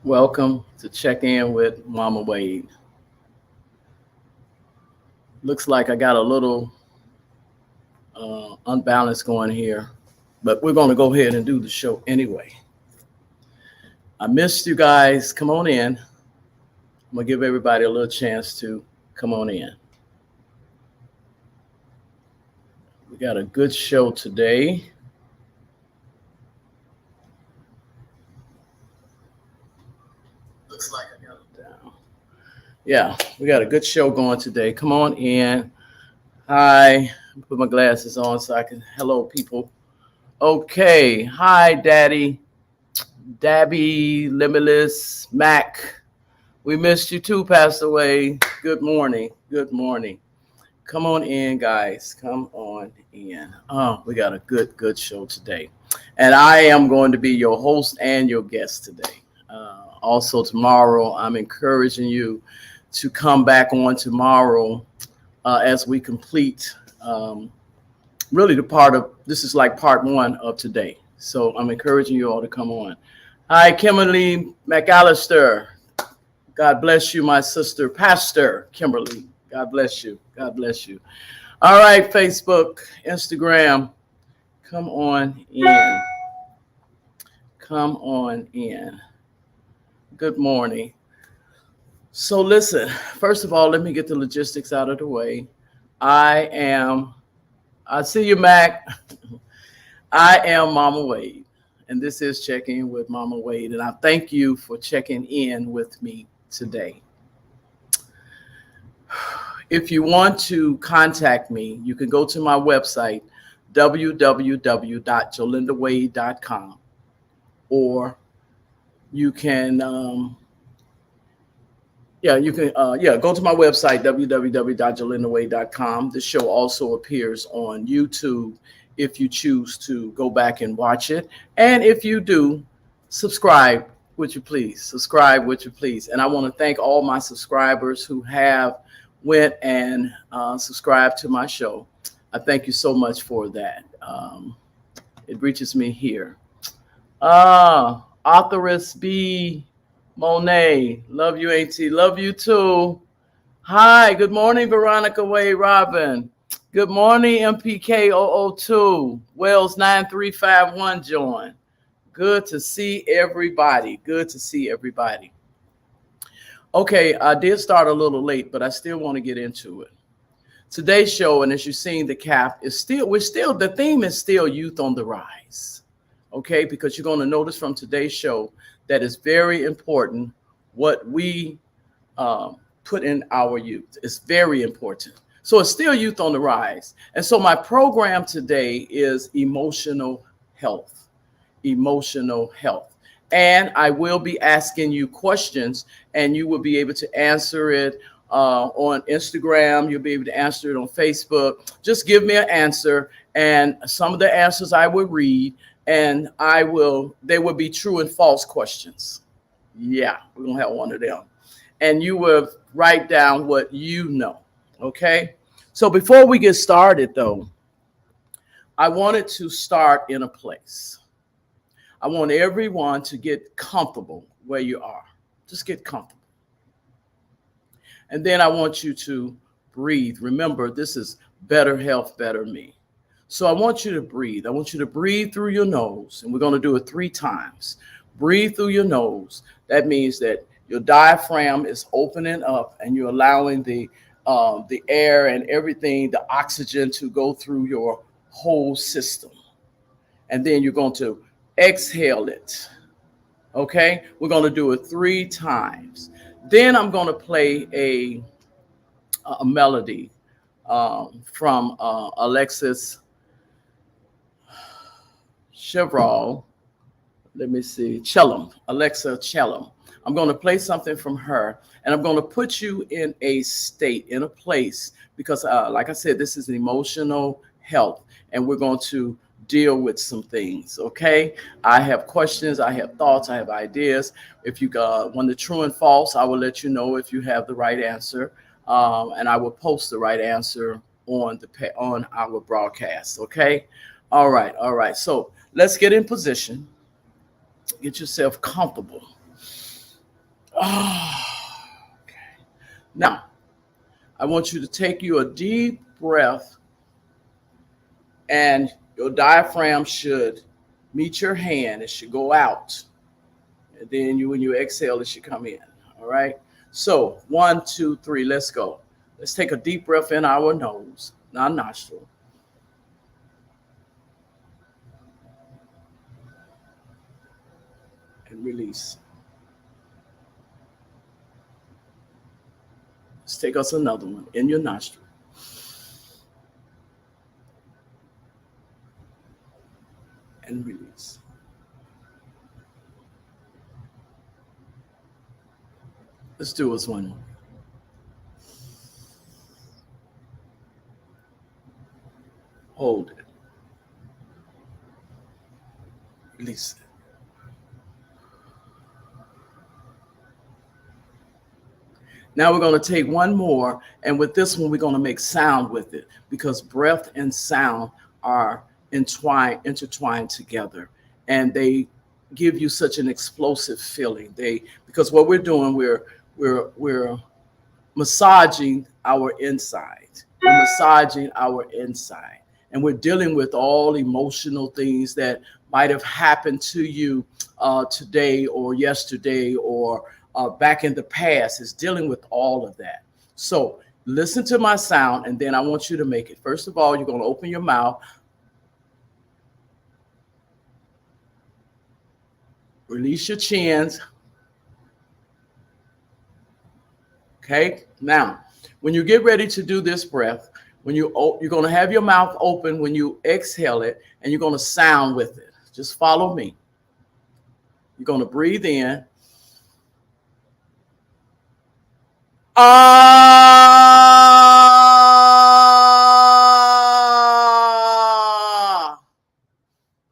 Welcome to Check In with Mama Wade. Looks like I got a little unbalance going here, but we're going to go ahead and do the show anyway. I missed you guys. Come on in. I'm going to give everybody a little chance to come on in. We got a good show today. Looks like I got it down. Yeah, we got a good show going today. Come on in. Hi. Put my glasses on so I can. Hello, people. Okay. Hi, Daddy. Dabby, Limitless, Mac. We missed you too, passed away. Good morning. Good morning. Come on in, guys. Come on in. Oh, we got a good show today. And I am going to be your host and your guest today. Also, tomorrow, I'm encouraging you to come back on tomorrow as we complete really the part of this is like part one of today. So I'm encouraging you all to come on. Hi, Kimberly McAllister. God bless you, my sister, Pastor Kimberly. God bless you. God bless you. All right, Facebook, Instagram, come on in. Come on in. Good morning. So listen, first of all, let me get the logistics out of the way. I see you, Mac. I am Mama Wade, and this is Checking with Mama Wade, and I thank you for checking in with me today. If you want to contact me, you can go to my website, www.jolindawade.com, or you can, go to my website, www.jolindawade.com. The show also appears on YouTube if you choose to go back and watch it. And if you do, subscribe, would you please? Subscribe, would you please? And I want to thank all my subscribers who have went and subscribed to my show. I thank you so much for that. It reaches me here. Authoress B. Monet, love you, Auntie. Love you too. Hi, good morning, Veronica Way Robin. Good morning, MPK002. Wells 9351 join. Good to see everybody. Good to see everybody. Okay, I did start a little late, but I still want to get into it. Today's show, and as you've seen, the cap is still, the theme is still youth on the rise. Okay, because you're going to notice from today's show that is very important what we put in our youth. It's very important. So it's still youth on the rise. And so my program today is emotional health. Emotional health. And I will be asking you questions, and you will be able to answer it on Instagram. You'll be able to answer it on Facebook. Just give me an answer, and some of the answers I will read, and they will be true and false questions. Yeah, we're going to have one of them. And you will write down what you know. Okay? So before we get started, though, I wanted to start in a place. I want everyone to get comfortable where you are. Just get comfortable. And then I want you to breathe. Remember, this is better health, better me. So I want you to breathe. I want you to breathe through your nose, and we're going to do it 3 times. Breathe through your nose. That means that your diaphragm is opening up, and you're allowing the air and everything, the oxygen, to go through your whole system. And then you're going to exhale it. Okay, we're going to do it 3 times. Then I'm going to play a melody from Alexis Chevral. Let me see, Chellam, Alexa Chellam. I'm going to play something from her, and I'm going to put you in a state, in a place, because like I said, this is emotional health, and we're going to deal with some things. Okay, I have questions, I have thoughts, I have ideas. If you want the true and false, I will let you know if you have the right answer, and I will post the right answer on our broadcast. Okay, all right. So let's get in position. Get yourself comfortable. Okay. Now, I want you to take you a deep breath, and your diaphragm should meet your hand. It should go out. And then when you exhale, it should come in. All right. So 1, 2, 3, let's go. Let's take a deep breath in our nose, not nostril. And release. Let's take us another one in your nostril. And release. Let's do us one more. Hold it. Release it. Now we're going to take one more, and with this one, we're going to make sound with it, because breath and sound are intertwined together, and they give you such an explosive feeling. Because what we're doing, we're massaging our inside. We're massaging our inside, and we're dealing with all emotional things that might have happened to you today or yesterday or back in the past. Is dealing with all of that. So listen to my sound, and then I want you to make it. First of all, you're going to open your mouth. Release your chins. Okay. Now, when you get ready to do this breath, you're going to have your mouth open when you exhale it, and you're going to sound with it. Just follow me. You're going to breathe in.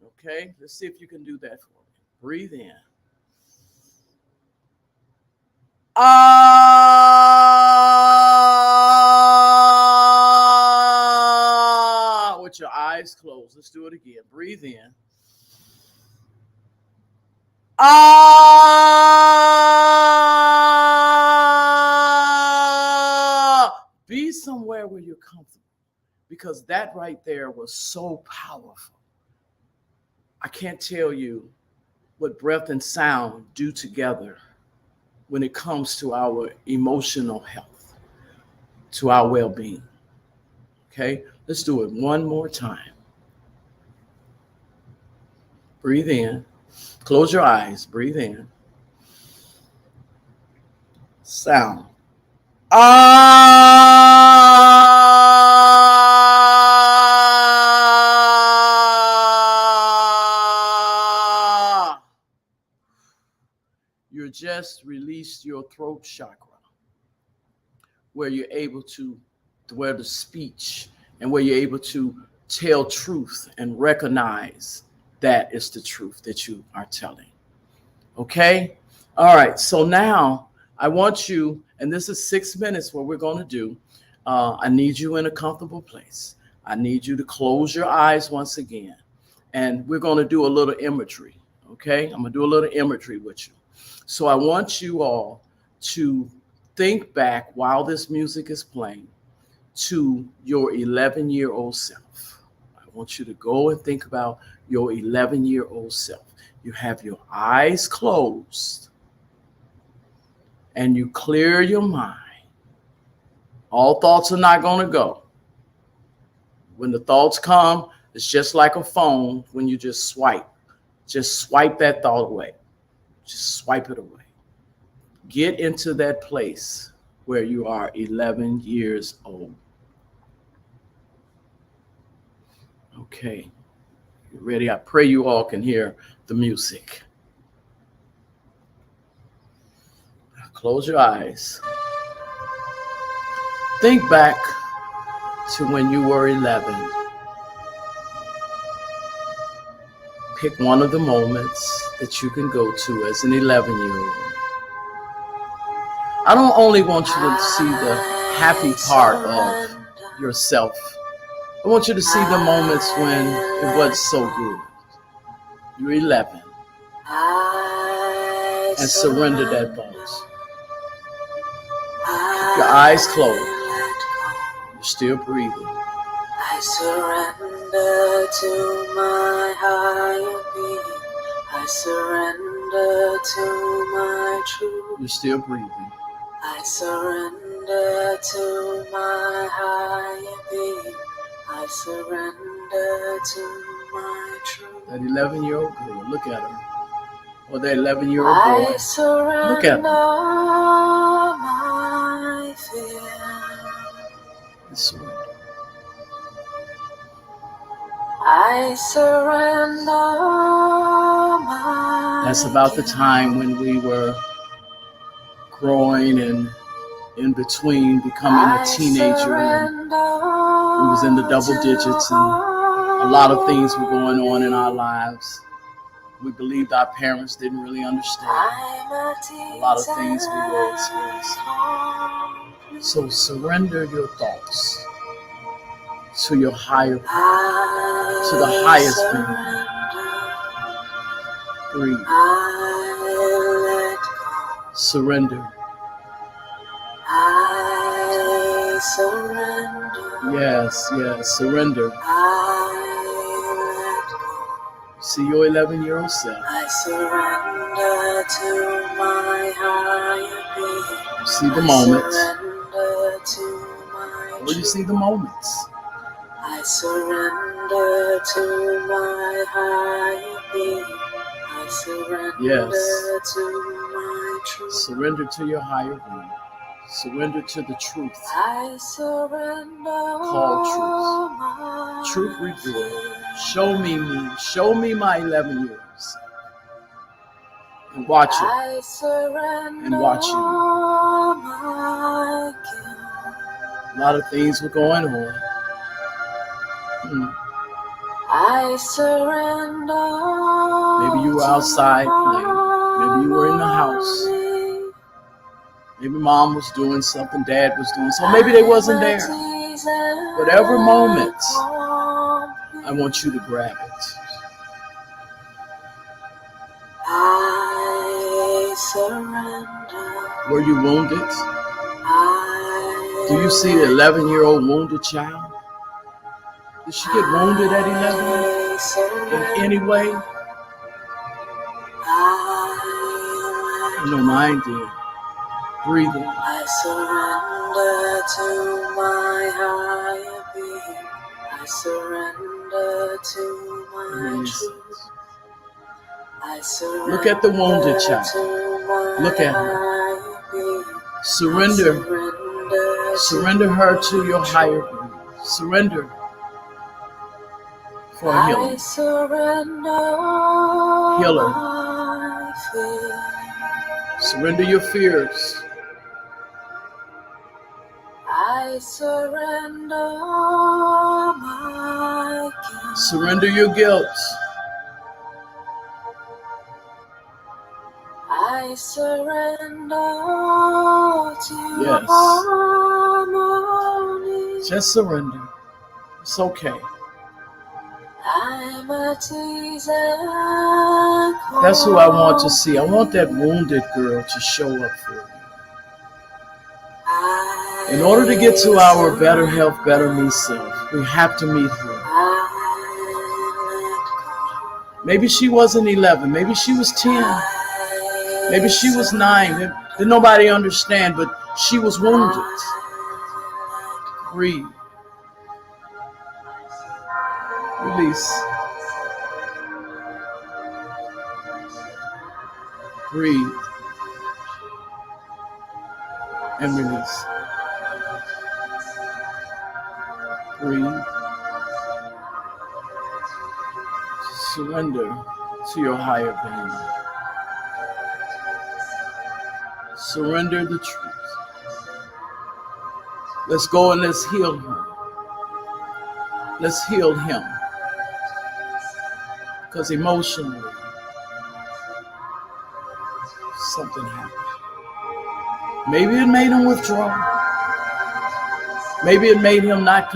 Okay, let's see if you can do that for me. Breathe in. With your eyes closed. Let's do it again. Breathe in. Be somewhere where you're comfortable, because that right there was so powerful. I can't tell you what breath and sound do together when it comes to our emotional health, to our well-being. Okay, let's do it one more time. Breathe in. Close your eyes. Breathe in. Sound. You just released your throat chakra, where you're able to, where the speech, and where you're able to tell truth and recognize that is the truth that you are telling. Okay? All right. So now I want you, and this is 6 minutes, what we're going to do. I need you in a comfortable place. I need you to close your eyes once again. And we're going to do a little imagery. Okay? I'm going to do a little imagery with you. So I want you all to think back while this music is playing to your 11-year-old self. I want you to go and think about your 11-year-old self. You have your eyes closed and you clear your mind. All thoughts are not going to go. When the thoughts come, it's just like a phone when you just swipe. Just swipe that thought away. Just swipe it away. Get into that place where you are 11 years old. Okay. You ready? I pray you all can hear the music. Close your eyes. Think back to when you were 11. Pick one of the moments that you can go to as an 11-year-old. I don't only want you to see the happy part of yourself. I want you to see the moments when it was so good. You're 11. And surrender that thought. Your eyes closed. You're still breathing. I surrender to my higher being. I surrender to my truth. You're still breathing. I surrender to my higher being. I surrender to my truth. That 11-year-old girl, look at her. Or that 11-year-old boy. I surrender Look at my fear. Surrender. I surrender my That's about the time when we were growing and in between becoming a teenager. And we was in the double digits and a lot of things were going on in our lives. We believed our parents didn't really understand a lot of things we were experiencing. So surrender your thoughts to your higher, to the highest being. Breathe. Surrender. I surrender. Yes, surrender. See your 11-year-old self. I surrender to my higher being. See the moments. Surrender to my Where you see the moments. I surrender to my higher being. I surrender to my truth. Surrender to your higher being. Surrender to the truth. I surrender. Called truth. Truth revealed. Show me me. Show me my 11 years. And watch it. I surrender. And watch you. A lot of things were going on. I surrender. Maybe you were outside playing. Maybe you were in the house. Maybe mom was doing something, dad was doing something. Maybe they wasn't there. Whatever moment, I want you to grab it. I surrender. Were you wounded? Do you see the 11-year-old wounded child? Did she get wounded at 11 in any way? I know mine did. Breathing. I surrender to my higher being. I surrender to my truth. I surrender. Look at the wounded child. Look at her. Surrender. Surrender her to your higher being. Surrender for healing. I surrender. Heal her. Surrender your fears. I surrender my guilt. Surrender your guilt. I surrender to harmony. Just surrender. It's okay. I'm a teaser. That's who I want to see. I want that wounded girl to show up for you. In order to get to our better health, better me self, we have to meet her. Maybe she wasn't 11. Maybe she was 10. Maybe she was 9. Did nobody understand, but she was wounded. Breathe. Release. Breathe. And release. Breathe. Surrender to your higher being. Surrender the truth. Let's go and let's heal her. Let's heal him. Because emotionally, something happened. Maybe it made him withdraw. Maybe it made him not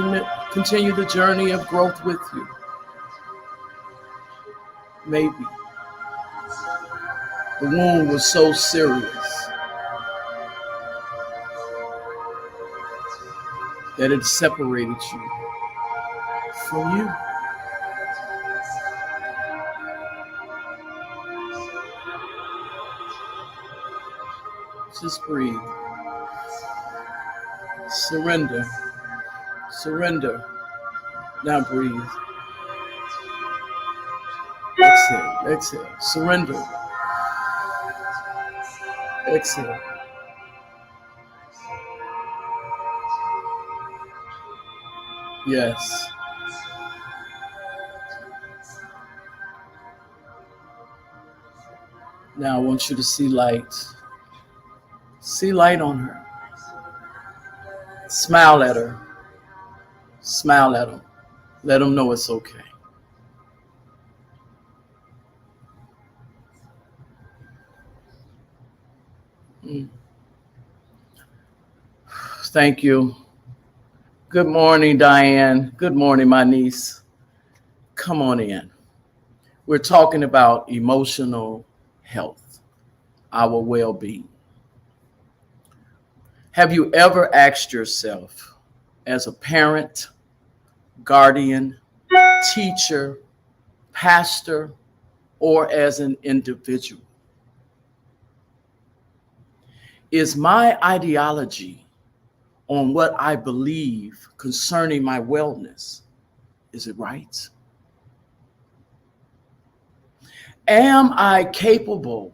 continue the journey of growth with you. Maybe. The wound was so serious. that it separated you from you. Just breathe. Surrender. Surrender. Now breathe. Exhale. Exhale. Surrender. Exhale. Yes. Now I want you to see light. See light on her. Smile at her. Smile at them. Let them know it's okay. Thank you. Good morning, Diane. Good morning, my niece. Come on in. We're talking about emotional health, our well-being. Have you ever asked yourself, as a parent, guardian, teacher, pastor, or as an individual, is my ideology on what I believe concerning my wellness, is it right? Am I capable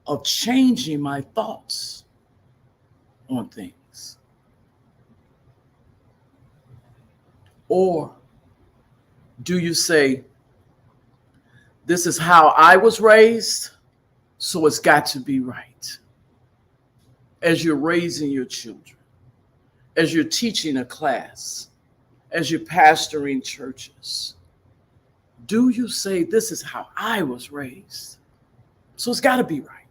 of changing my thoughts on things? Or do you say, this is how I was raised, so it's got to be right? As you're raising your children, as you're teaching a class, as you're pastoring churches, do you say, this is how I was raised, so it's got to be right?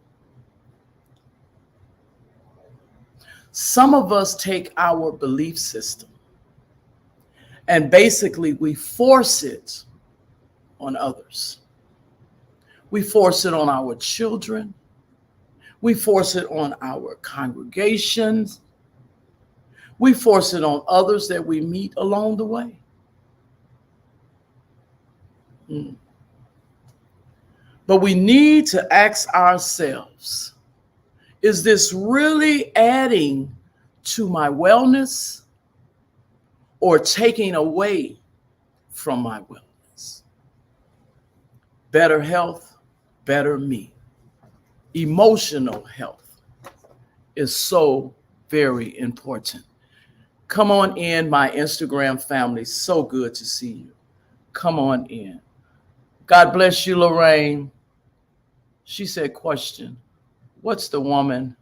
Some of us take our belief system and basically we force it on others. We force it on our children. We force it on our congregations. We force it on others that we meet along the way. But we need to ask ourselves, is this really adding to my wellness or taking away from my wellness? Better health, better me. Emotional health is so very important. Come on in, my Instagram family. So good to see you. Come on in. God bless you, Lorraine. She said, question, what's the woman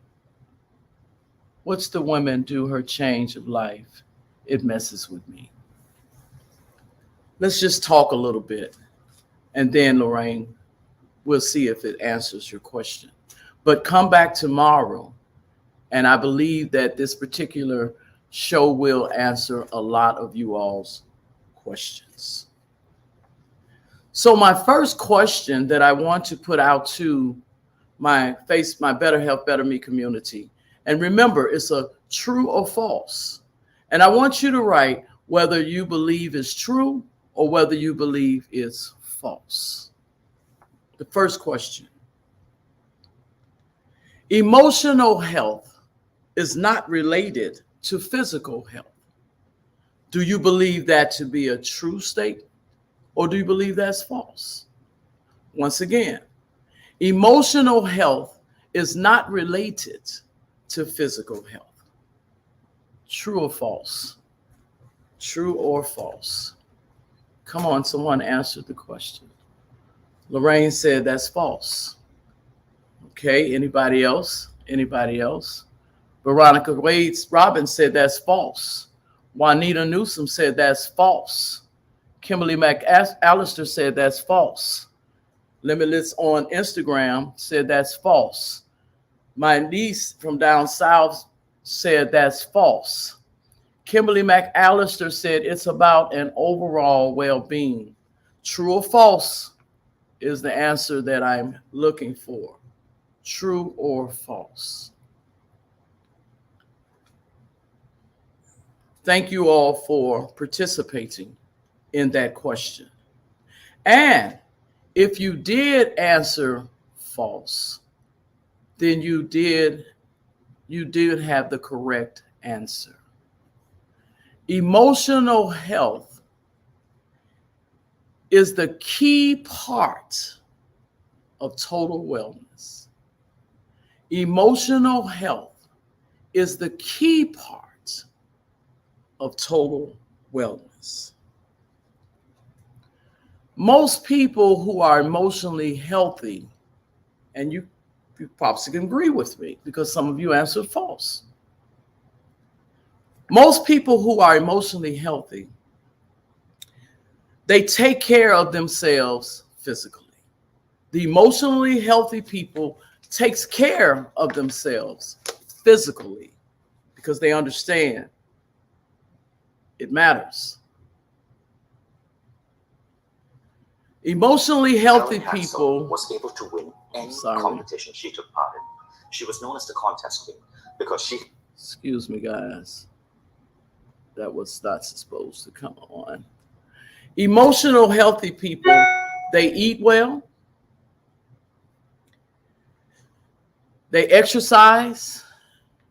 do her change of life? It messes with me. Let's just talk a little bit. And then, Lorraine, we'll see if it answers your question. But come back tomorrow, and I believe that this particular show will answer a lot of you all's questions. So my first question that I want to put out to my Better Health, Better Me community, and remember, it's a true or false. And I want you to write whether you believe it's true or whether you believe it's false. The first question: emotional health is not related to physical health. Do you believe that to be a true state, or do you believe that's false? Once again, emotional health is not related to physical health. True or false? True or false? Come on, someone answer the question. Lorraine said that's false. Okay, anybody else? Anybody else? Veronica Wade Robbins said that's false. Juanita Newsom said that's false. Kimberly McAllister said that's false. Limitless on Instagram said that's false. My niece from down south said that's false. Kimberly McAllister said it's about an overall well-being. True or false is the answer that I'm looking for. True or false? Thank you all for participating in that question. And if you did answer false, then you did have the correct answer. Emotional health is the key part of total wellness. Emotional health is the key part of total wellness. Most people who are emotionally healthy, and you probably can agree with me because some of you answered false. Most people who are emotionally healthy, they take care of themselves physically. The emotionally healthy people takes care of themselves physically because they understand it matters. Emotionally healthy people was able to win any competition she took part in. She was known as the contest queen because she... Excuse me, guys. That was not supposed to come on. Emotional healthy people, they eat well, they exercise,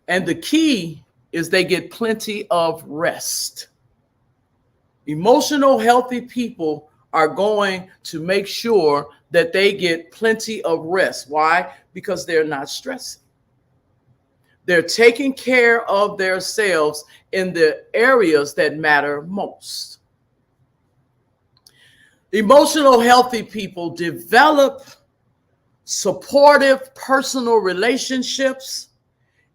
and the key is they get plenty of rest. Emotional healthy people are going to make sure that they get plenty of rest. Why? Because they're not stressing. They're taking care of themselves in the areas that matter most. Emotional healthy people develop supportive personal relationships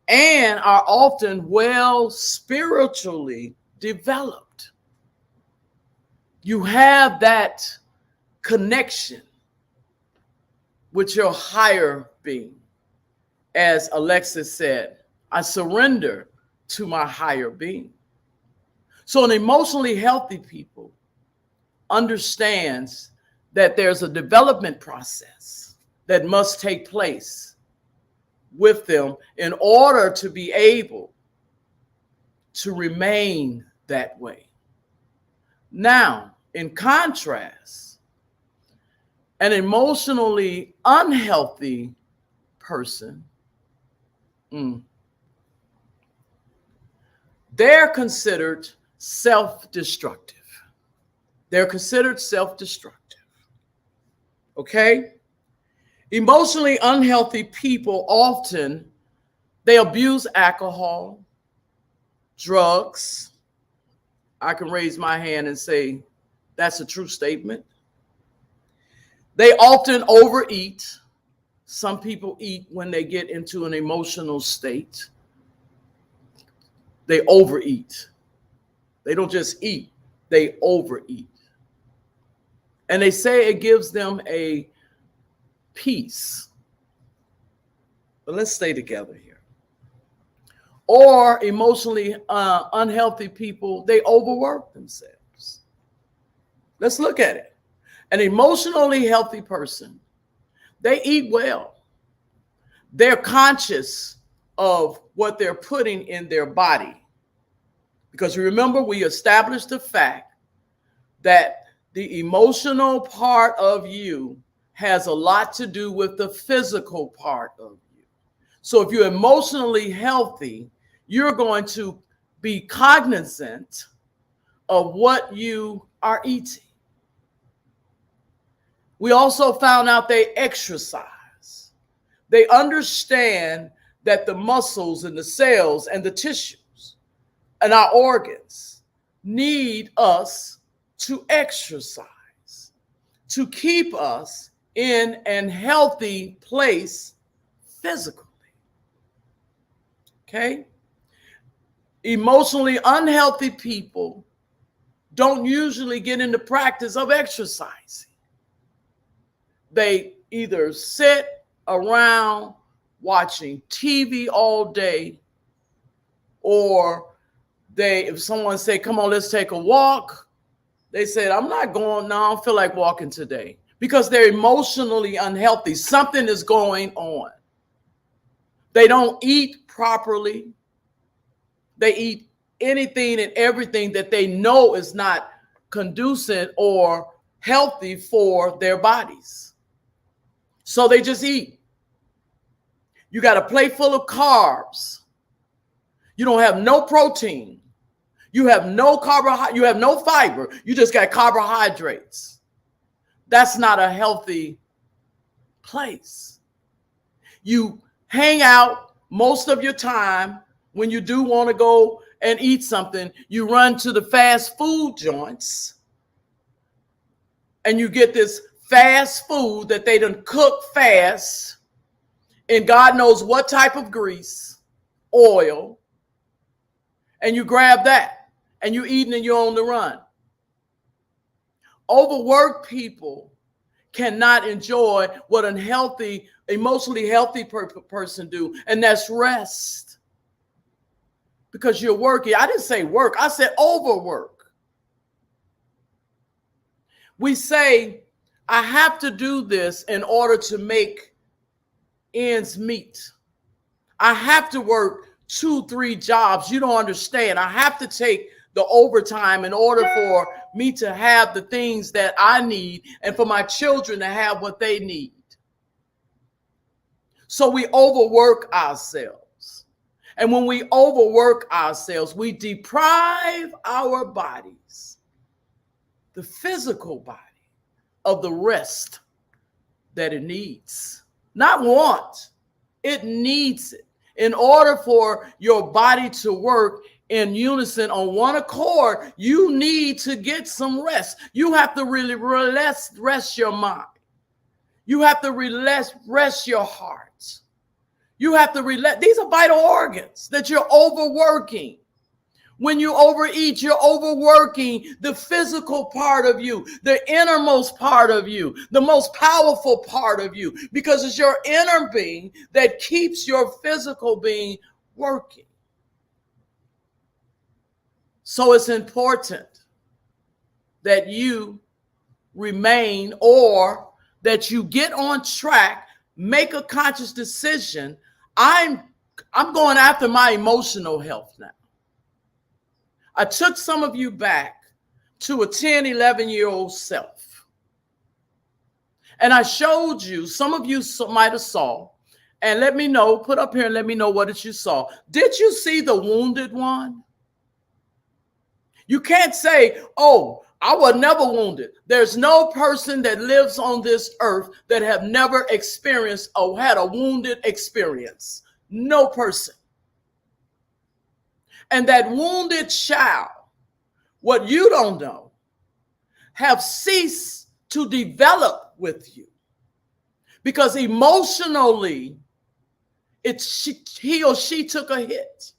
and are often well spiritually developed. You have that connection with your higher being. As Alexis said, I surrender to my higher being. So an emotionally healthy people understands that there's a development process that must take place with them in order to be able to remain that way. Now, in contrast, an emotionally unhealthy person, they're considered self-destructive. They're considered self-destructive. Okay? Emotionally unhealthy people often, they abuse alcohol, drugs. I can raise my hand and say that's a true statement. They often overeat. Some people eat when they get into an emotional state. They overeat. They don't just eat, they overeat. And they say it gives them a peace. But let's stay together here. Or emotionally unhealthy people, they overwork themselves. Let's look at it. An emotionally healthy person, they eat well. They're conscious of what they're putting in their body. Because remember, we established the fact that the emotional part of you has a lot to do with the physical part of you. So if you're emotionally healthy, you're going to be cognizant of what you are eating. We also found out they exercise. They understand that the muscles and the cells and the tissues and our organs need us to exercise, to keep us in an healthy place physically. Okay? Emotionally unhealthy people don't usually get in the practice of exercising. They either sit around watching TV all day, or if someone say, come on, let's take a walk, they said, I'm not going, no, I don't feel like walking today, because they're emotionally unhealthy. Something is going on. They don't eat properly. They eat anything and everything that they know is not conducive or healthy for their bodies. So they just eat. You got a plate full of carbs. You don't have no protein. You have no carbohydrate. You have no fiber. You just got carbohydrates. That's not a healthy place. You hang out most of your time. When you do want to go and eat something, you run to the fast food joints and you get this fast food that they done cook fast in God knows what type of grease, oil, and you grab that and you eating and you're on the run. Overworked people cannot enjoy what an healthy, emotionally healthy person do, and that's rest. Because you're working. I didn't say work. I said overwork. We say, I have to do this in order to make ends meet. I have to work 2-3 jobs. You don't understand. I have to take the overtime in order for me to have the things that I need and for my children to have what they need. So we overwork ourselves. And when we overwork ourselves, we deprive our bodies, the physical body, of the rest that it needs. Not want, it needs it. In order for your body to work in unison on one accord, you need to get some rest. You have to really rest your mind. You have to rest your heart. You have to these are vital organs that you're overworking. When you overeat, you're overworking the physical part of you, the innermost part of you, the most powerful part of you, because it's your inner being that keeps your physical being working. So it's important that you remain, or that you get on track, make a conscious decision. I'm going after my emotional health now. I took some of you back to a 10, 11-year-old self. And I showed you, some of you might have saw, and let me know, put up here and let me know what you saw. Did you see the wounded one? You can't say, oh, I was never wounded. There's no person that lives on this earth that have never experienced or had a wounded experience. No person. And that wounded child, what you don't know, have ceased to develop with you. Because emotionally, he or she took a hit.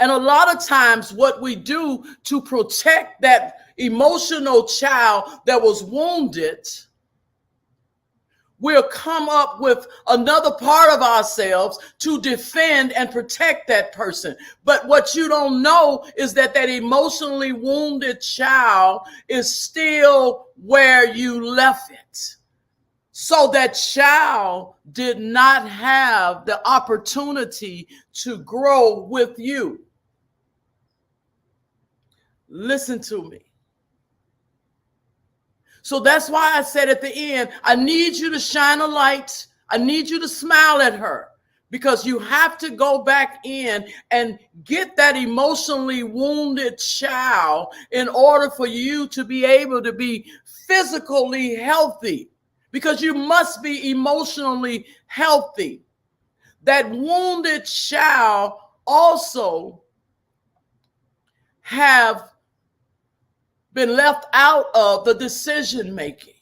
And a lot of times what we do to protect that emotional child that was wounded, we'll come up with another part of ourselves to defend and protect that person. But what you don't know is that that emotionally wounded child is still where you left it. So that child did not have the opportunity to grow with you. Listen to me. So that's why I said at the end, I need you to shine a light. I need you to smile at her, because you have to go back in and get that emotionally wounded child in order for you to be able to be physically healthy. Because you must be emotionally healthy. That wounded child also have been left out of the decision making,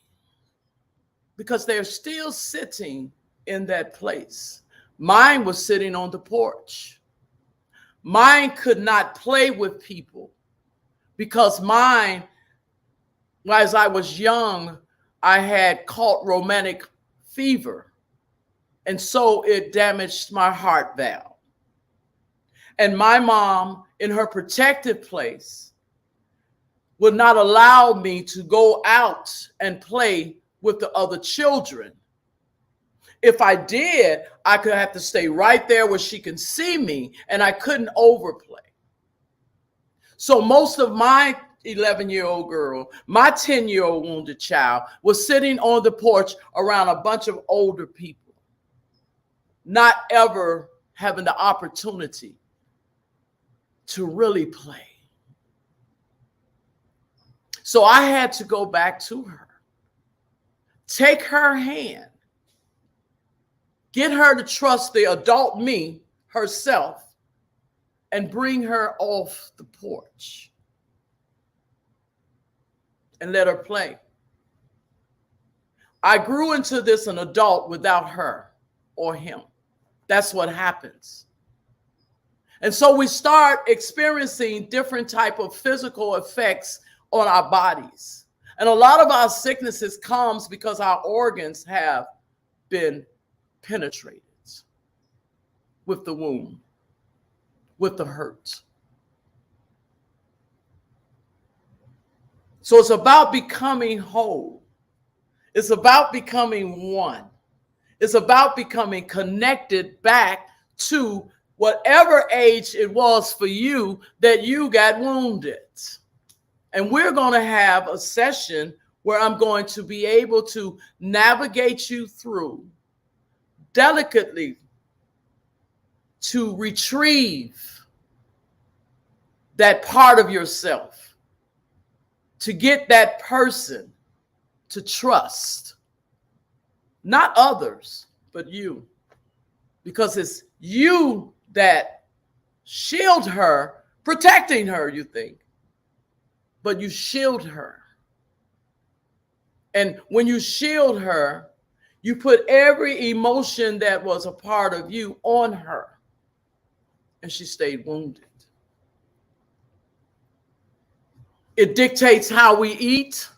because they're still sitting in that place. Mine was sitting on the porch. Mine could not play with people, because mine, as I was young, I had caught romantic fever, and so it damaged my heart valve. And my mom, in her protective place, would not allow me to go out and play with the other children. If I did, I could have to stay right there where she can see me, and I couldn't overplay. So most of my 11-year-old girl, my 10-year-old wounded child was sitting on the porch around a bunch of older people, not ever having the opportunity to really play. So I had to go back to her, take her hand, get her to trust the adult me herself, and bring her off the porch and let her play. I grew into this an adult without her or him. That's what happens. And so we start experiencing different type of physical effects on our bodies. And a lot of our sicknesses comes because our organs have been penetrated with the wound, with the hurt. So it's about becoming whole. It's about becoming one. It's about becoming connected back to whatever age it was for you that you got wounded. And we're going to have a session where I'm going to be able to navigate you through delicately to retrieve that part of yourself, to get that person to trust, not others, but you, because it's you that shield her, protecting her, you think, but you shield her. And when you shield her, you put every emotion that was a part of you on her, and she stayed wounded. It dictates how we eat.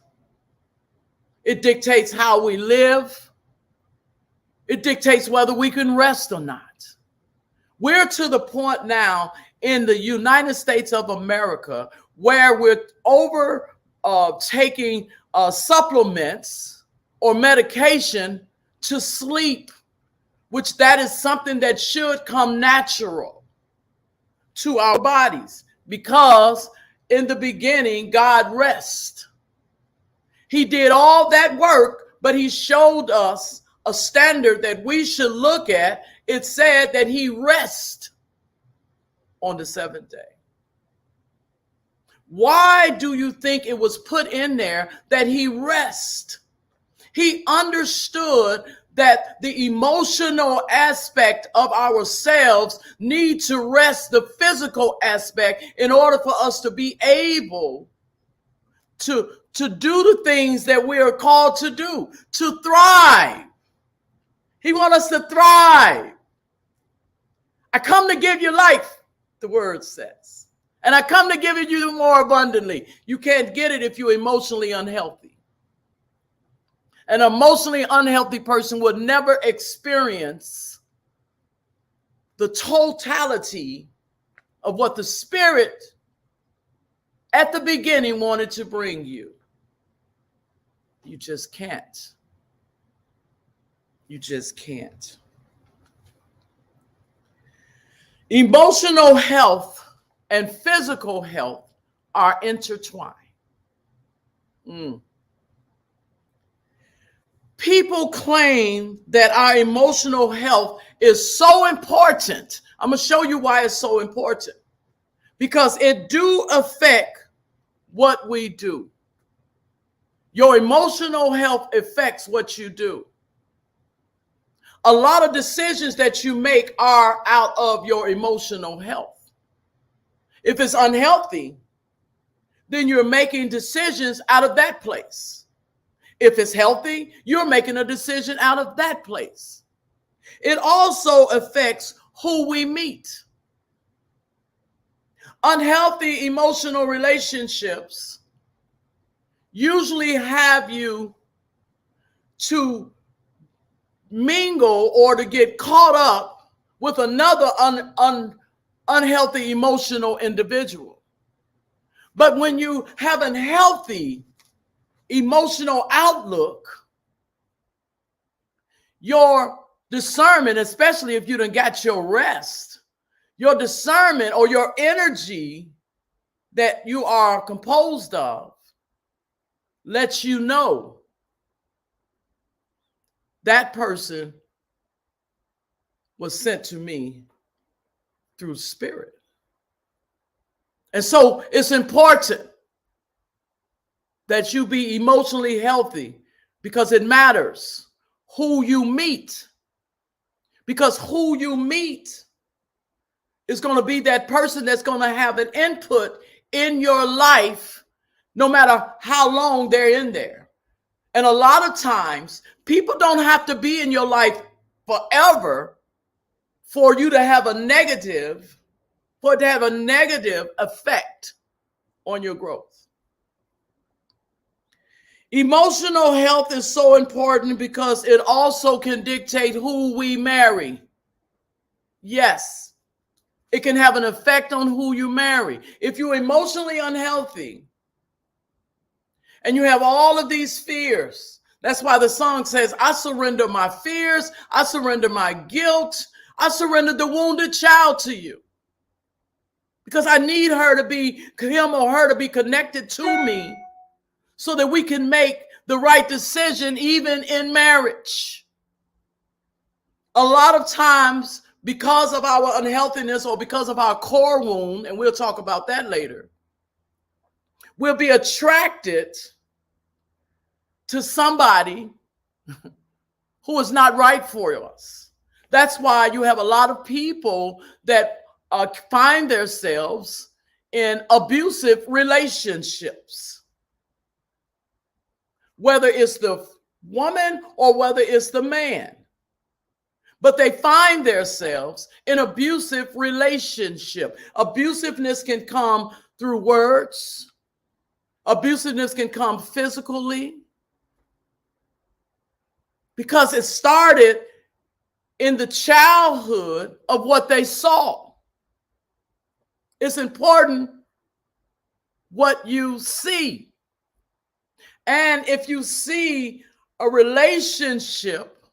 It dictates how we live. It dictates whether we can rest or not. We're to the point now in the United States of America where we're taking supplements or medication to sleep, which that is something that should come natural to our bodies, because in the beginning, God rests. He did all that work, but he showed us a standard that we should look at. It said that he rests on the seventh day. Why do you think it was put in there that he rests? He understood that the emotional aspect of ourselves need to rest the physical aspect in order for us to be able to do the things that we are called to do, to thrive. He wants us to thrive. I come to give you life, the word says. And I come to give it you more abundantly. You can't get it if you're emotionally unhealthy. An emotionally unhealthy person would never experience the totality of what the Spirit at the beginning wanted to bring you. You just can't. You just can't. Emotional health and physical health are intertwined. People claim that our emotional health is so important. I'm going to show you why it's so important. Because it do affect what we do. Your emotional health affects what you do. A lot of decisions that you make are out of your emotional health. If it's unhealthy, then you're making decisions out of that place. If it's healthy, you're making a decision out of that place. It also affects who we meet. Unhealthy emotional relationships usually have you to mingle or to get caught up with another unhealthy emotional individual. But when you have a healthy emotional outlook, your discernment, especially if you done got your rest, your discernment or your energy that you are composed of lets you know that person was sent to me through spirit. And so it's important that you be emotionally healthy, because it matters who you meet. Because who you meet is going to be that person that's going to have an input in your life, no matter how long they're in there. And a lot of times, people don't have to be in your life forever for you to have a negative, for it to have a negative effect on your growth. Emotional health is so important because it also can dictate who we marry. Yes, it can have an effect on who you marry. If you're emotionally unhealthy and you have all of these fears, that's why the song says, I surrender my fears, I surrender my guilt, I surrender the wounded child to you. Because I need her to be, him or her to be connected to me, so that we can make the right decision even in marriage. A lot of times, because of our unhealthiness or because of our core wound, and we'll talk about that later, we'll be attracted to somebody who is not right for us. That's why you have a lot of people that find themselves in abusive relationships. Whether it's the woman or whether it's the man. But they find themselves in abusive relationship. Abusiveness can come through words. Abusiveness can come physically. Because it started in the childhood of what they saw. It's important what you see. And if you see a relationship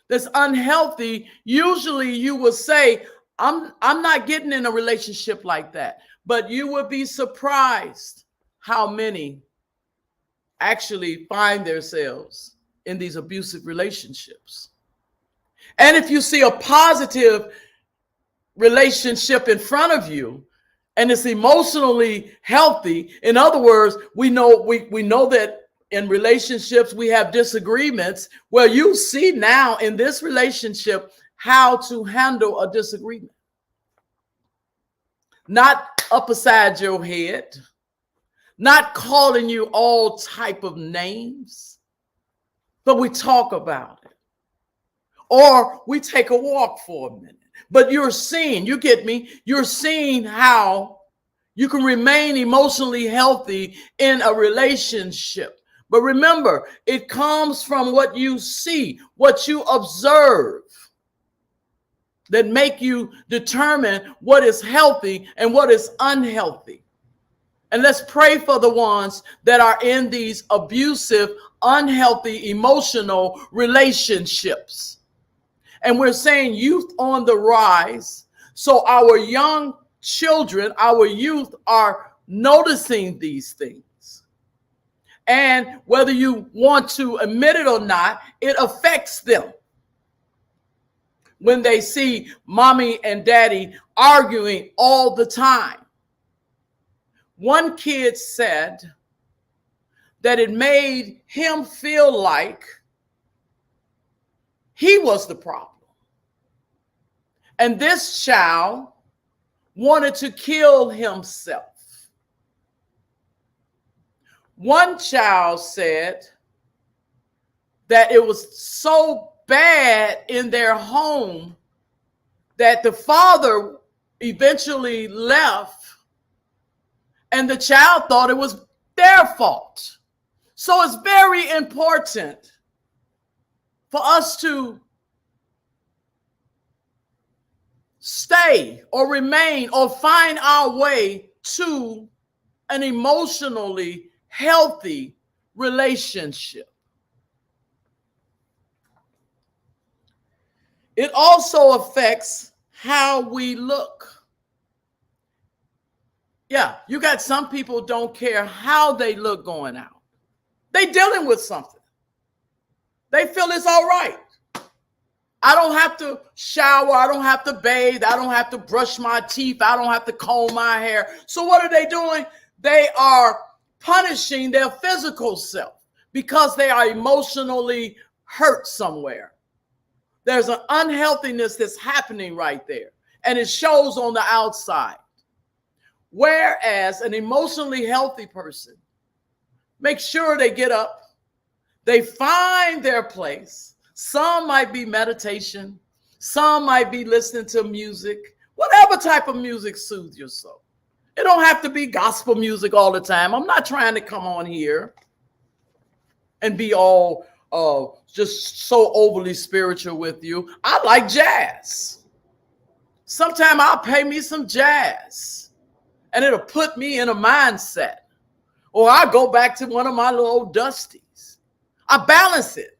that's unhealthy, usually you will say, I'm not getting in a relationship like that. But you would be surprised how many actually find themselves in these abusive relationships. And if you see a positive relationship in front of you, and it's emotionally healthy. In other words, we know that in relationships we have disagreements. Well, you see now in this relationship how to handle a disagreement. Not up beside your head, not calling you all type of names, but we talk about it. Or we take a walk for a minute. But you're seeing, you get me? You're seeing how you can remain emotionally healthy in a relationship. But remember, it comes from what you see, what you observe, that make you determine what is healthy and what is unhealthy. And let's pray for the ones that are in these abusive, unhealthy, emotional relationships. And we're saying youth on the rise. So our young children, our youth are noticing these things. And whether you want to admit it or not, it affects them. When they see mommy and daddy arguing all the time. One kid said that it made him feel like he was the problem. And this child wanted to kill himself. One child said that it was so bad in their home that the father eventually left and the child thought it was their fault. So it's very important for us to stay or remain or find our way to an emotionally healthy relationship. It also affects how we look. Yeah, you got some people don't care how they look going out. They dealing with something. They feel it's all right. I don't have to shower. I don't have to bathe. I don't have to brush my teeth. I don't have to comb my hair. So what are they doing? They are punishing their physical self because they are emotionally hurt somewhere. There's an unhealthiness that's happening right there, and it shows on the outside. Whereas an emotionally healthy person makes sure they get up, they find their place. Some might be meditation, some might be listening to music, whatever type of music soothes your soul. It don't have to be gospel music all the time. I'm not trying to come on here and be all just so overly spiritual with you. I like jazz. Sometime I'll pay me some jazz and it'll put me in a mindset. Or I'll go back to one of my little old dusties. I balance it.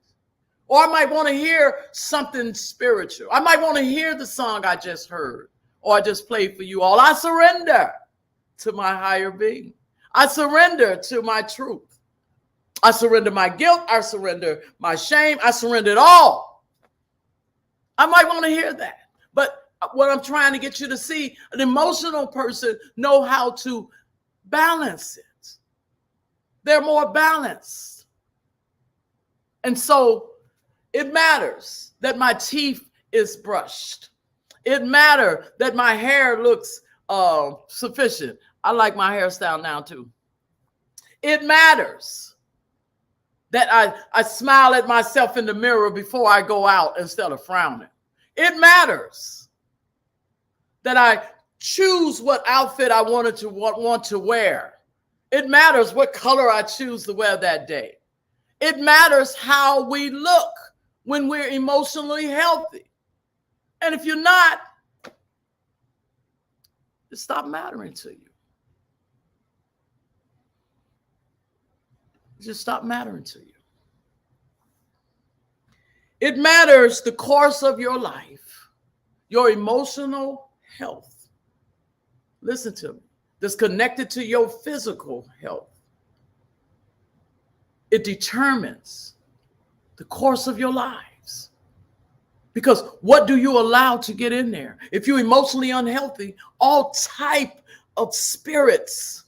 Or I might want to hear something spiritual. I might want to hear the song I just heard or I just played for you all. I surrender to my higher being. I surrender to my truth. I surrender my guilt. I surrender my shame. I surrender it all. I might want to hear that. But what I'm trying to get you to see, an emotional person know how to balance it. They're more balanced. And so it matters that my teeth is brushed. It matters that my hair looks sufficient. I like my hairstyle now too. It matters that I smile at myself in the mirror before I go out instead of frowning. It matters that I choose what outfit I want to wear. It matters what color I choose to wear that day. It matters how we look when we're emotionally healthy. And if you're not, it stops mattering to you. It just stop mattering to you. It matters the course of your life, your emotional health. Listen to me. That's connected to your physical health. It determines the course of your lives. Because what do you allow to get in there? If you're emotionally unhealthy, all type of spirits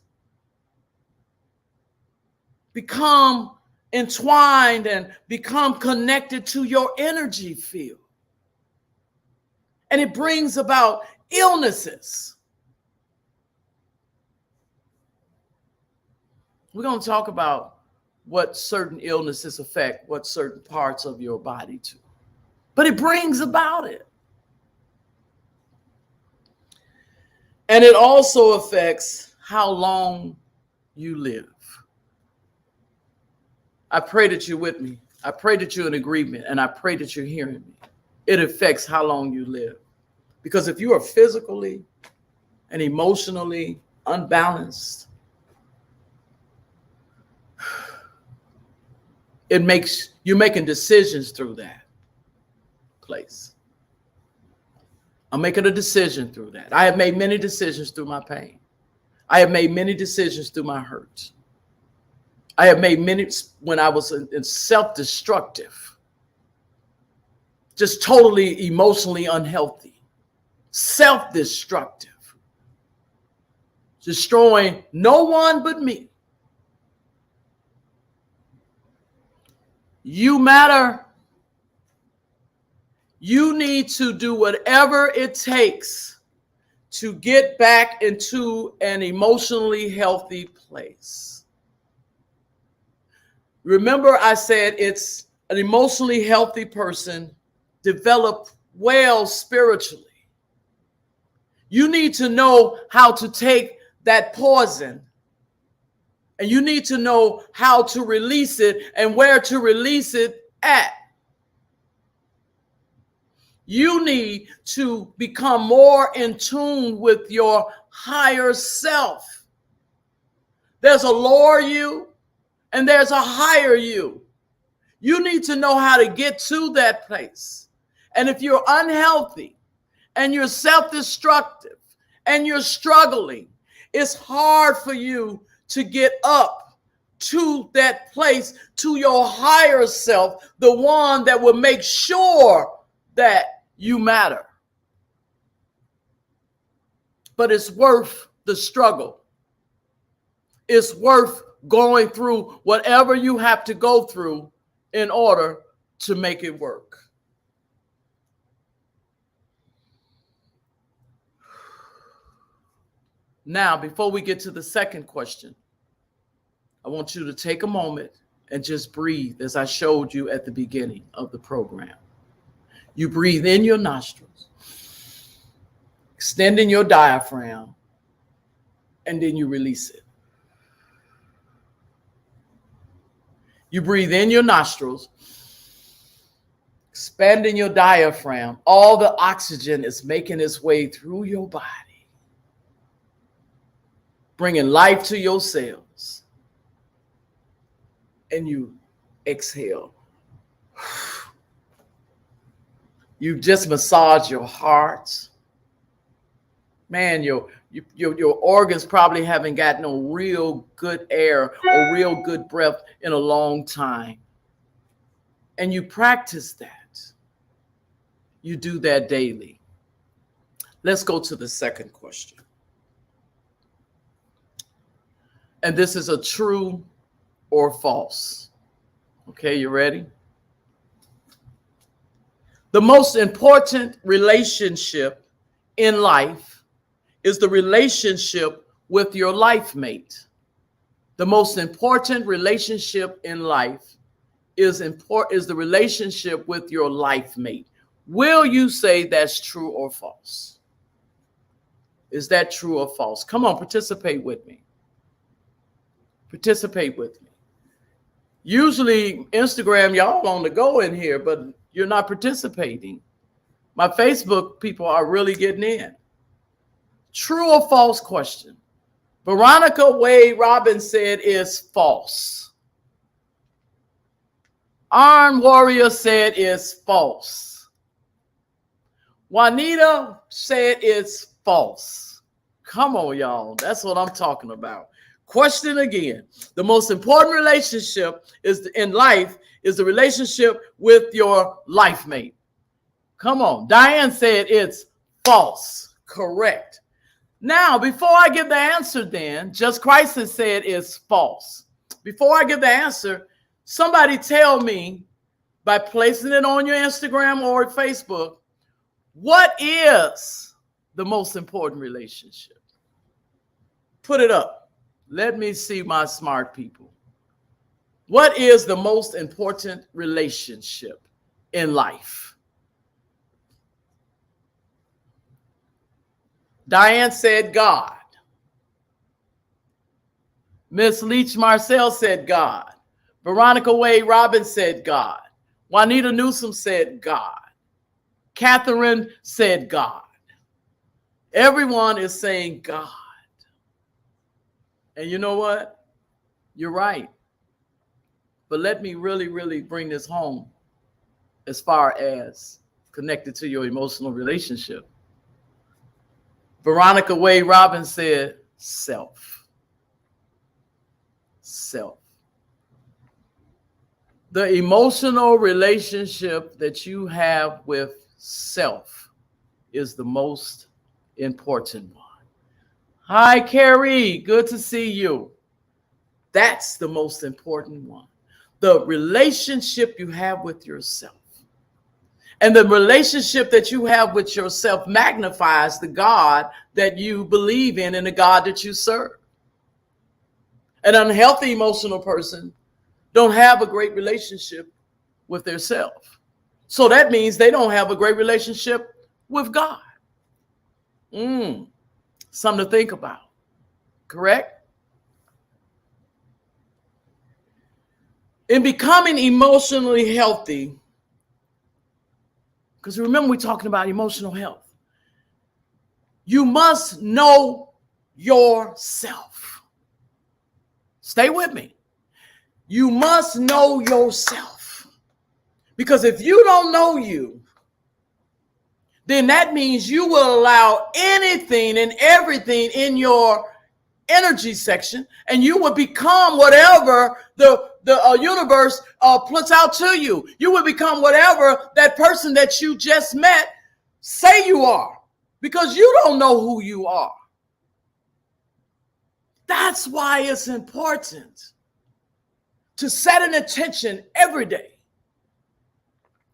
become entwined and become connected to your energy field. And it brings about illnesses. We're going to talk about what certain illnesses affect what certain parts of your body too. But it brings about it. And it also affects how long you live. I pray that you're with me. I pray that you're in agreement, and I pray that you're hearing me. It affects how long you live. Because if you are physically and emotionally unbalanced, it makes you making decisions through that place. I'm making a decision through that. I have made many decisions through my pain. I have made many decisions through my hurt. I have made many when I was in self-destructive, just totally emotionally unhealthy, self-destructive, destroying no one but me. You matter. You need to do whatever it takes to get back into an emotionally healthy place. Remember, I said it's an emotionally healthy person develop well spiritually. You need to know how to take that poison, and you need to know how to release it and where to release it at. You need to become more in tune with your higher self. There's a lower you and there's a higher you. You need to know how to get to that place. And if you're unhealthy and you're self-destructive and you're struggling, It's hard for you to get up to that place, to your higher self, the one that will make sure that you matter. But it's worth the struggle. It's worth going through whatever you have to go through in order to make it work. Now, before we get to the second question, I want you to take a moment and just breathe as I showed you at the beginning of the program. You breathe in your nostrils, extending your diaphragm, and then you release it. You breathe in your nostrils, expanding your diaphragm. All the oxygen is making its way through your body, bringing life to your cells. And you exhale. You just massage your heart. Man, your organs probably haven't got no real good air or real good breath in a long time. And you practice that. You do that daily. Let's go to the second question. And this is a true or false. Okay, you ready? The most important relationship in life is the relationship with your life mate. The most important relationship in life is the relationship with your life mate. Will you say that's true or false? Is that true or false? Come on, participate with me. Participate with me. Usually Instagram, y'all on the go in here, but you're not participating. My Facebook people are really getting in. True or false question. Veronica Wade Robbins said is false. Iron Warrior said is false. Juanita said it's false. Come on, y'all. That's what I'm talking about. Question again. The most important relationship in life is the relationship with your life mate. Come on. Diane said it's false. Correct. Now, before I give the answer then, Just Christ has said it's false. Before I give the answer, somebody tell me by placing it on your Instagram or Facebook, what is the most important relationship? Put it up. Let me see my smart people. What is the most important relationship in life? Diane said God. Miss Leach Marcel said God. Veronica Wade Robbins said God. Juanita Newsom said God. Catherine said God. Everyone is saying God. And you know what? You're right. But let me really, really bring this home as far as connected to your emotional relationship. Veronica Wade Robbins said self. Self. The emotional relationship that you have with self is the most important one. Hi, Carrie. Good to see you. That's the most important one. The relationship you have with yourself. And the relationship that you have with yourself magnifies the God that you believe in and the God that you serve. An unhealthy emotional person don't have a great relationship with their self. So that means they don't have a great relationship with God. Something to think about. Correct? In becoming emotionally healthy, because remember we're talking about emotional health, you must know yourself. Stay with me. You must know yourself. Because if you don't know you, then that means you will allow anything and everything in your energy section, and you would become whatever the universe puts out to you. You would become whatever that person that you just met say you are, because you don't know who you are. That's why it's important to set an intention every day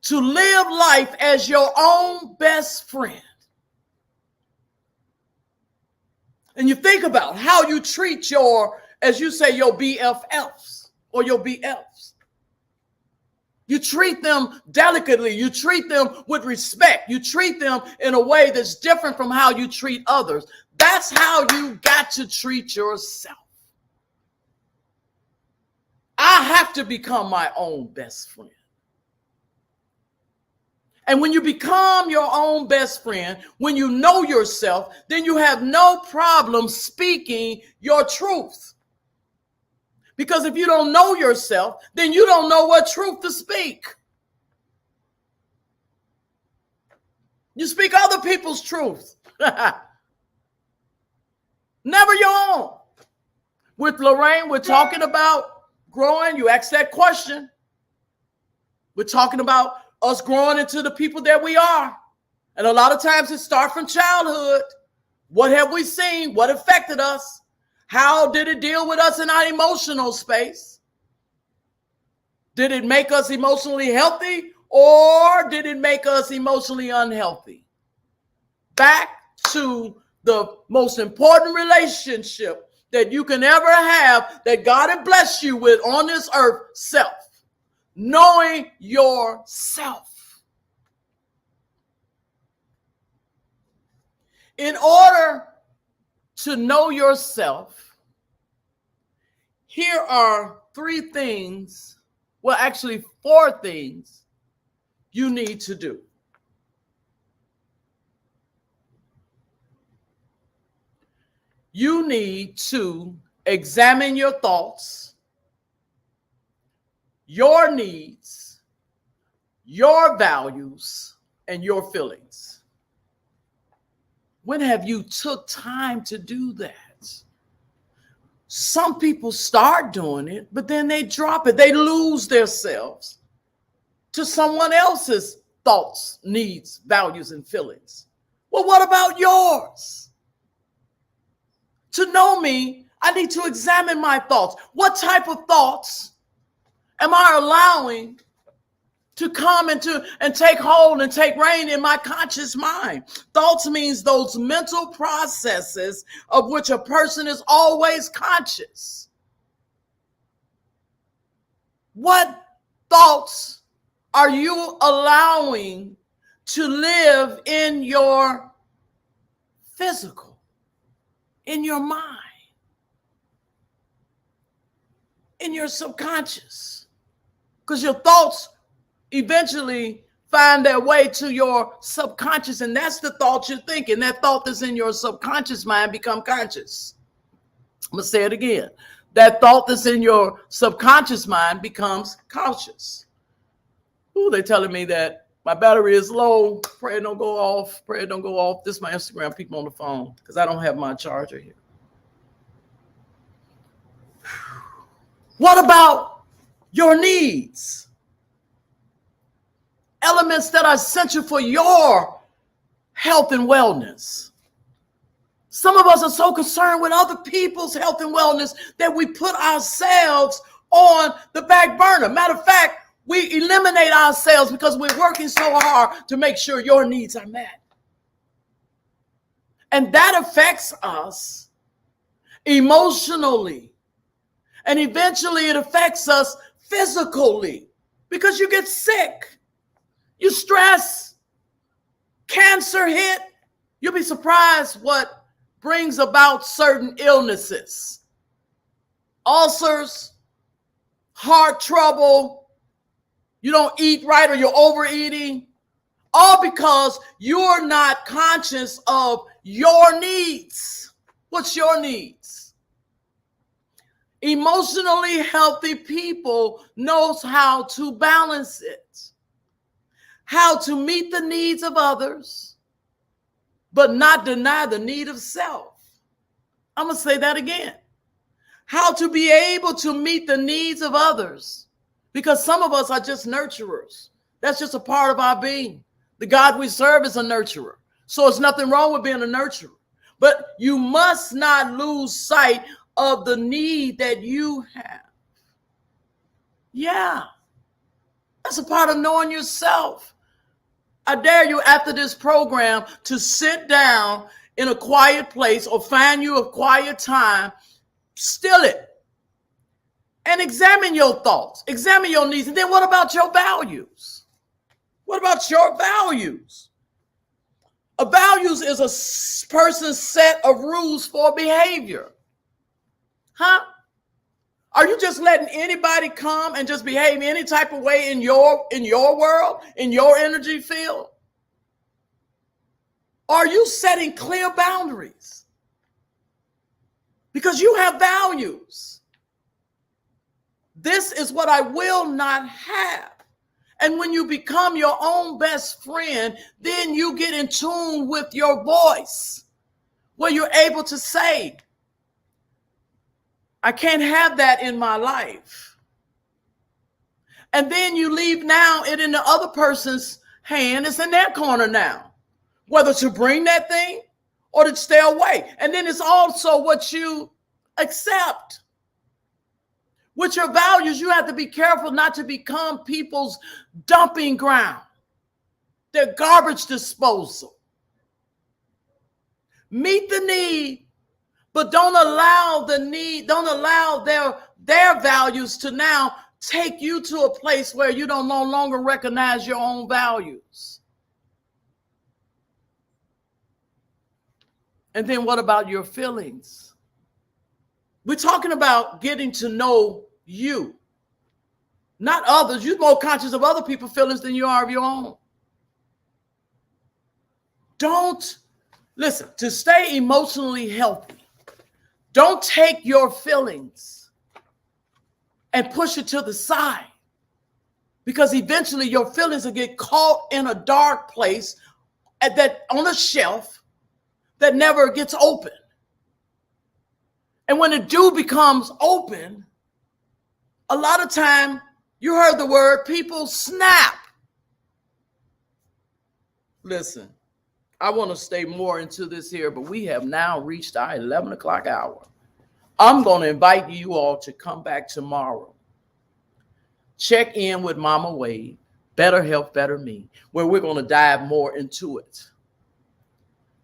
to live life as your own best friend. And you think about how you treat your, as you say, your BFFs or your BFs. You treat them delicately. You treat them with respect. You treat them in a way that's different from how you treat others. That's how you got to treat yourself. I have to become my own best friend. And when you become your own best friend, when you know yourself, then you have no problem speaking your truth. Because if you don't know yourself, then you don't know what truth to speak. You speak other people's truth. Never your own. With Lorraine, we're talking about growing. You asked that question. We're talking about us growing into the people that we are. And a lot of times it starts from childhood. What have we seen? What affected us? How did it deal with us in our emotional space? Did it make us emotionally healthy, or did it make us emotionally unhealthy? Back to the most important relationship that you can ever have, that God has blessed you with on this earth, self. Knowing yourself. In order to know yourself, here are 3 things, well, actually 4 things you need to do. You need to examine your thoughts, your needs, your values, and your feelings. When have you took time to do that? Some people start doing it, but then they drop it. They lose themselves to someone else's thoughts, needs, values, and feelings. Well, what about yours? To know me, I need to examine my thoughts. What type of thoughts am I allowing to come into and take hold and take reign in my conscious mind? Thoughts means those mental processes of which a person is always conscious. What thoughts are you allowing to live in your physical, in your mind, in your subconscious? Because your thoughts eventually find their way to your subconscious, and that's the thought you're thinking. That thought that's in your subconscious mind become conscious. I'm going to say it again. That thought that's in your subconscious mind becomes conscious. Ooh, they're telling me that my battery is low. Pray it don't go off. Pray it don't go off. This is my Instagram people on the phone because I don't have my charger here. What about your needs? Elements that are essential for your health and wellness. Some of us are so concerned with other people's health and wellness that we put ourselves on the back burner. Matter of fact, we eliminate ourselves because we're working so hard to make sure your needs are met. And that affects us emotionally. And eventually it affects us physically because you get sick. You stress, cancer hit. You'll be surprised what brings about certain illnesses. Ulcers, heart trouble, you don't eat right or you're overeating, all because you're not conscious of your needs. What's your needs? Emotionally healthy people knows how to balance it. How to meet the needs of others, but not deny the need of self. I'm going to say that again. How to be able to meet the needs of others. Because some of us are just nurturers. That's just a part of our being. The God we serve is a nurturer. So there's nothing wrong with being a nurturer. But you must not lose sight of the need that you have. Yeah. That's a part of knowing yourself. I dare you after this program to sit down in a quiet place or find you a quiet time, still it, and examine your thoughts, examine your needs. And then what about your values? What about your values? A values is a person's set of rules for behavior. Huh? Are you just letting anybody come and just behave any type of way in your world, in your energy field? Are you setting clear boundaries? Because you have values. This is what I will not have. And when you become your own best friend, then you get in tune with your voice, where you're able to say, I can't have that in my life. And then you leave now it in the other person's hand. It's in their corner now, whether to bring that thing or to stay away. And then it's also what you accept. With your values, you have to be careful not to become people's dumping ground, their garbage disposal. Meet the need, but don't allow their values to now take you to a place where you don't no longer recognize your own values. And then what about your feelings? We're talking about getting to know you, not others. You're more conscious of other people's feelings than you are of your own. Listen, to stay emotionally healthy, don't take your feelings and push it to the side, because eventually your feelings will get caught in a dark place on a shelf that never gets open. And when the dew becomes open, a lot of time, you heard the word, people snap. Listen, I want to stay more into this here, but we have now reached our 11 o'clock hour. I'm going to invite you all to come back tomorrow. Check in with Mama Wade, Better Health, Better Me, where we're going to dive more into it.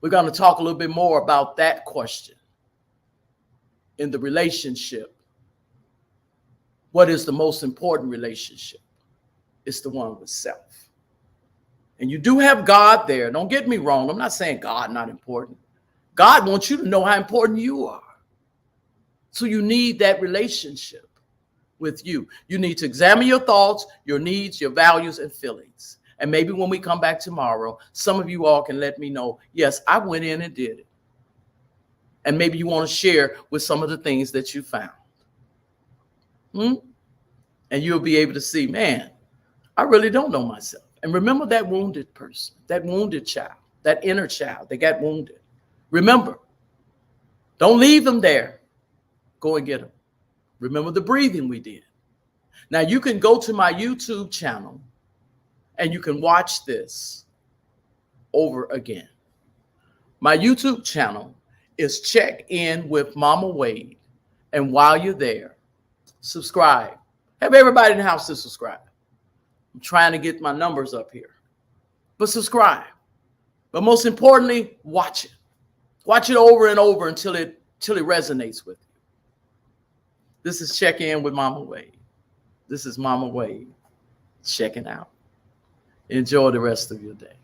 We're going to talk a little bit more about that question in the relationship. What is the most important relationship? It's the one with self. And you do have God there. Don't get me wrong. I'm not saying God not important. God wants you to know how important you are. So you need that relationship with you. You need to examine your thoughts, your needs, your values, and feelings. And maybe when we come back tomorrow, some of you all can let me know, yes, I went in and did it. And maybe you want to share with some of the things that you found. And you'll be able to see, man, I really don't know myself. And remember that wounded person, that wounded child, that inner child that got wounded. Remember, don't leave them there. Go and get them. Remember the breathing we did. Now you can go to my YouTube channel and you can watch this over again. My YouTube channel is Check In with Mama Wade. And while you're there, subscribe. Have everybody in the house to subscribe. I'm trying to get my numbers up here. But subscribe. But most importantly, watch it. Watch it over and over until it resonates with you. This is Check In with Mama Wade. This is Mama Wade checking out. Enjoy the rest of your day.